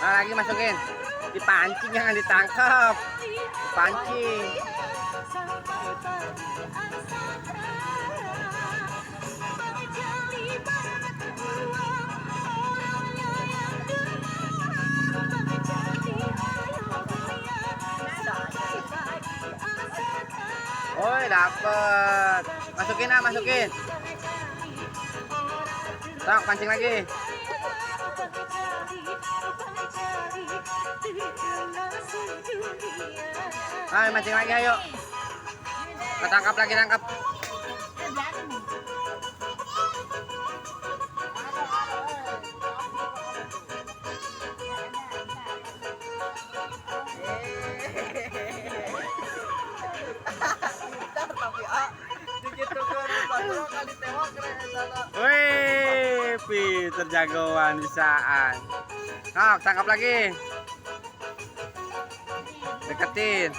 Nah, lagi masukin. Dipancing, jangan ditangkap. Dipancing. Woi, dapet. Masukin, masukin. Sok, pancing lagi. Ayo mancing lagi, ayo. Tangkap lagi, tangkap. Wih, Peter jagoan bisaan. Nah, tangkap lagi. Deketin.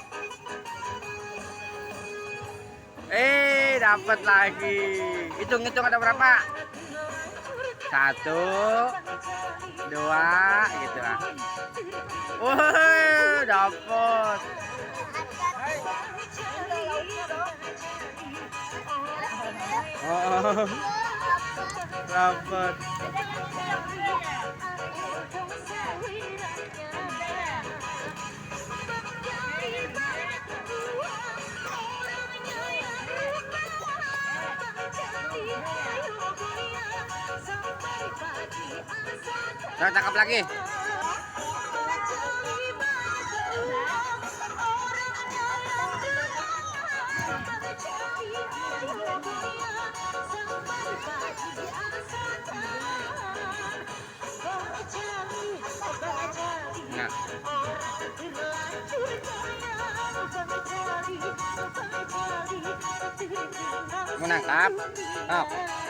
Dapat lagi. Hitung-hitung ada berapa? 1, 2, gitu lah. Wih, dapat. Oh, dapat. Nah, tangkap lagi. Nah. Mau nangkap? Oh.